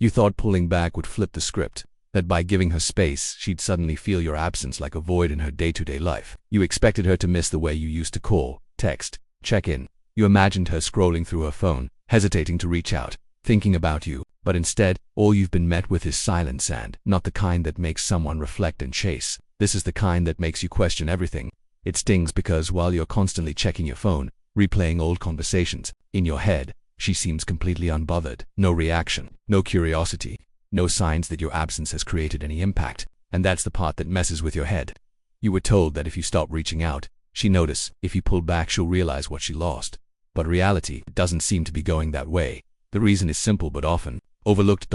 You thought pulling back would flip the script, that by giving her space, she'd suddenly feel your absence like a void in her day-to-day life. You expected her to miss the way you used to call, text, check in. You imagined her scrolling through her phone, hesitating to reach out, thinking about you, but instead, all you've been met with is silence, and not the kind that makes someone reflect and chase. This is the kind that makes you question everything. It stings because while you're constantly checking your phone, replaying old conversations, in your head, she seems completely unbothered. No reaction, no curiosity, no signs that your absence has created any impact, and that's the part that messes with your head. You were told that if you stop reaching out, she'll notice. If you pull back, she'll realize what she lost. But reality doesn't seem to be going that way. The reason is simple but often overlooked.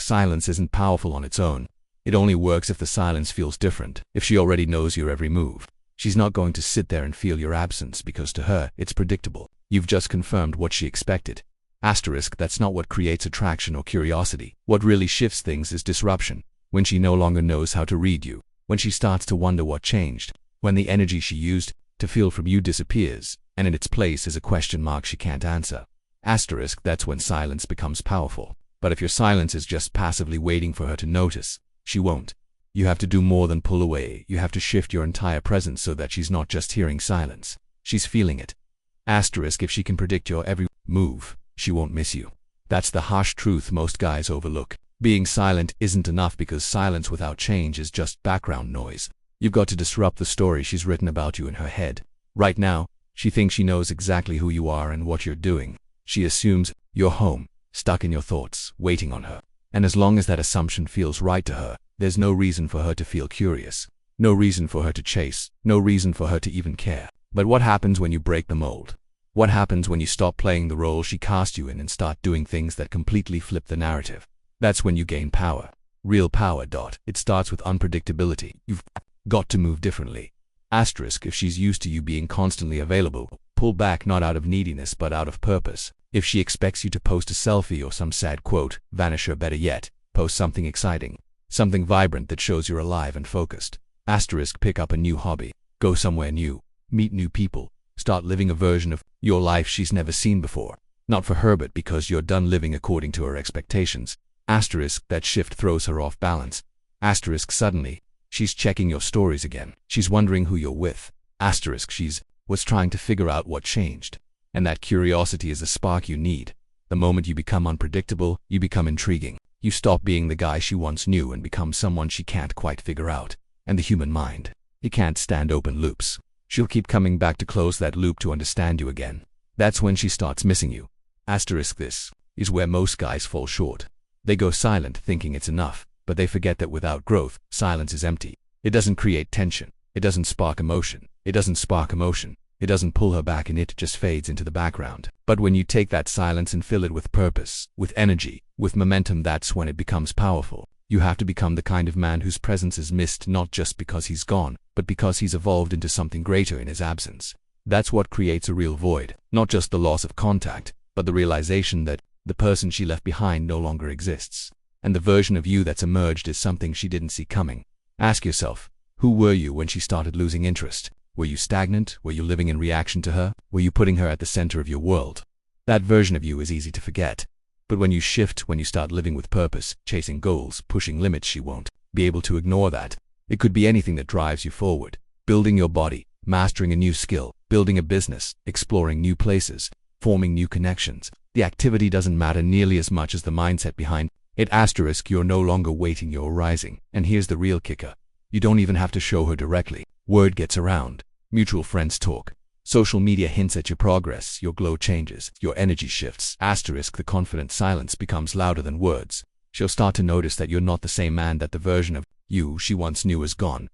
Silence isn't powerful on its own. It only works if the silence feels different. If she already knows your every move, she's not going to sit there and feel your absence because to her, it's predictable. You've just confirmed what she expected. That's not what creates attraction or curiosity. What really shifts things is disruption. When she no longer knows how to read you. When she starts to wonder what changed. When the energy she used to feel from you disappears, and in its place is a question mark she can't answer. That's when silence becomes powerful. But if your silence is just passively waiting for her to notice, she won't. You have to do more than pull away. You have to shift your entire presence so that she's not just hearing silence. She's feeling it. If she can predict your every move, she won't miss you. That's the harsh truth most guys overlook. Being silent isn't enough because silence without change is just background noise. You've got to disrupt the story she's written about you in her head. Right now, she thinks she knows exactly who you are and what you're doing. She assumes you're home, stuck in your thoughts, waiting on her. And as long as that assumption feels right to her, there's no reason for her to feel curious. No reason for her to chase. No reason for her to even care. But what happens when you break the mold? What happens when you stop playing the role she cast you in and start doing things that completely flip the narrative? That's when you gain power. Real power. It starts with unpredictability. You've got to move differently. If she's used to you being constantly available, pull back not out of neediness but out of purpose. If she expects you to post a selfie or some sad quote, vanish her. Better yet, post something exciting. Something vibrant that shows you're alive and focused. Pick up a new hobby. Go somewhere new. Meet new people. Start living a version of your life she's never seen before. Not for her but because you're done living according to her expectations. That shift throws her off balance. Suddenly, she's checking your stories again. She's wondering who you're with. She was trying to figure out what changed. And that curiosity is the spark you need. The moment you become unpredictable, you become intriguing. You stop being the guy she once knew and become someone she can't quite figure out. And the human mind, it can't stand open loops. She'll keep coming back to close that loop to understand you again. That's when she starts missing you. This is where most guys fall short. They go silent thinking it's enough, but they forget that without growth, silence is empty. It doesn't create tension. It doesn't spark emotion. It doesn't pull her back and it just fades into the background. But when you take that silence and fill it with purpose, with energy, with momentum, that's when it becomes powerful. You have to become the kind of man whose presence is missed not just because he's gone, but because he's evolved into something greater in his absence. That's what creates a real void. Not just the loss of contact, but the realization that the person she left behind no longer exists. And the version of you that's emerged is something she didn't see coming. Ask yourself, who were you when she started losing interest? Were you stagnant? Were you living in reaction to her? Were you putting her at the center of your world? That version of you is easy to forget. But when you shift, when you start living with purpose, chasing goals, pushing limits, she won't be able to ignore that. It could be anything that drives you forward. Building your body, mastering a new skill, building a business, exploring new places, forming new connections. The activity doesn't matter nearly as much as the mindset behind it. You're no longer waiting, you're rising. And here's the real kicker. You don't even have to show her directly. Word gets around. Mutual friends talk. Social media hints at your progress, your glow changes, your energy shifts. The confident silence becomes louder than words. She'll start to notice that you're not the same man, that the version of you she once knew is gone.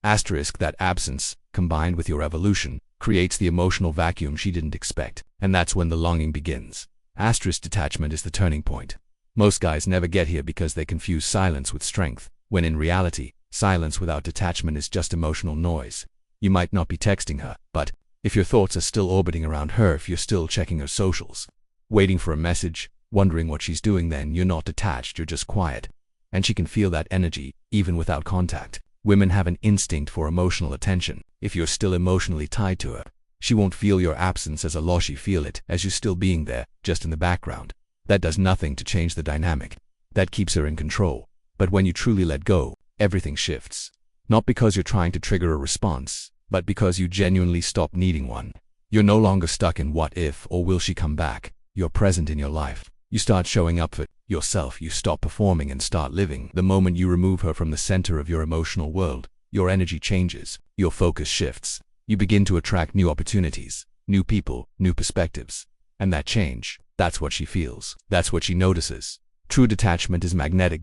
That absence, combined with your evolution, creates the emotional vacuum she didn't expect. And that's when the longing begins. Detachment is the turning point. Most guys never get here because they confuse silence with strength, when in reality, silence without detachment is just emotional noise. You might not be texting her, but if your thoughts are still orbiting around her, if you're still checking her socials, waiting for a message, wondering what she's doing, then you're not detached, you're just quiet. And she can feel that energy, even without contact. Women have an instinct for emotional attention. If you're still emotionally tied to her, she won't feel your absence as a loss, she feel it as you still being there, just in the background. That does nothing to change the dynamic. That keeps her in control. But when you truly let go, everything shifts. Not because you're trying to trigger a response, but because you genuinely stop needing one. You're no longer stuck in what if or will she come back. You're present in your life. You start showing up for yourself. You stop performing and start living. The moment you remove her from the center of your emotional world, your energy changes. Your focus shifts. You begin to attract new opportunities, new people, new perspectives. And that change, that's what she feels. That's what she notices. True detachment is magnetic.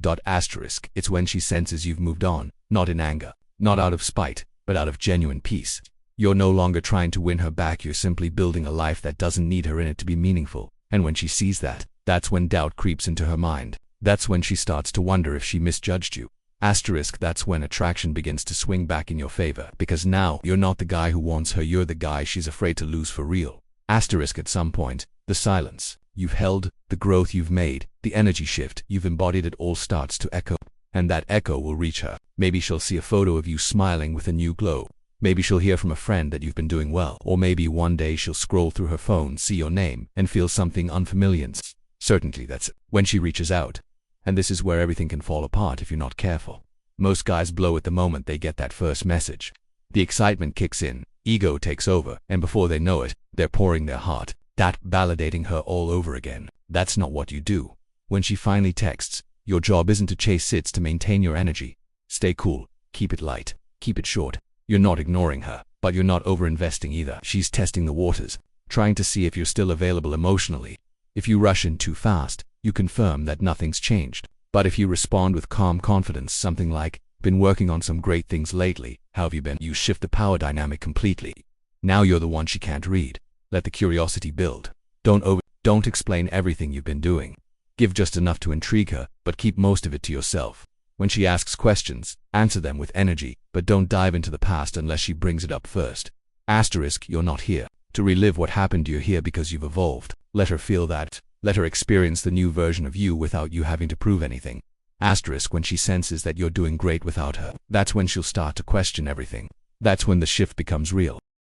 It's when she senses you've moved on, not in anger, not out of spite, but out of genuine peace. You're no longer trying to win her back. You're simply building a life that doesn't need her in it to be meaningful. And when she sees that, that's when doubt creeps into her mind. That's when she starts to wonder if she misjudged you. That's when attraction begins to swing back in your favor, because now you're not the guy who wants her, you're the guy she's afraid to lose for real. At some point, the silence you've held, the growth you've made, the energy shift you've embodied, it all starts to echo. And that echo will reach her. Maybe she'll see a photo of you smiling with a new glow. Maybe she'll hear from a friend that you've been doing well. Or maybe one day she'll scroll through her phone, see your name, and feel something unfamiliar. Certainly that's it. When she reaches out. And this is where everything can fall apart if you're not careful. Most guys blow at the moment they get that first message. The excitement kicks in, ego takes over, and before they know it, they're pouring their heart, validating her all over again. That's not what you do. When she finally texts, your job isn't to chase, it's to maintain your energy. Stay cool, keep it light, keep it short. You're not ignoring her, but you're not over-investing either. She's testing the waters, trying to see if you're still available emotionally. If you rush in too fast, you confirm that nothing's changed. But if you respond with calm confidence, something like, "Been working on some great things lately, how have you been?" you shift the power dynamic completely. Now you're the one she can't read. Let the curiosity build. Don't explain everything you've been doing. Give just enough to intrigue her, but keep most of it to yourself. When she asks questions, answer them with energy, but don't dive into the past unless she brings it up first. You're not here to relive what happened. You're here because you've evolved. Let her feel that. Let her experience the new version of you without you having to prove anything. When she senses that you're doing great without her, that's when she'll start to question everything. That's when the shift becomes real.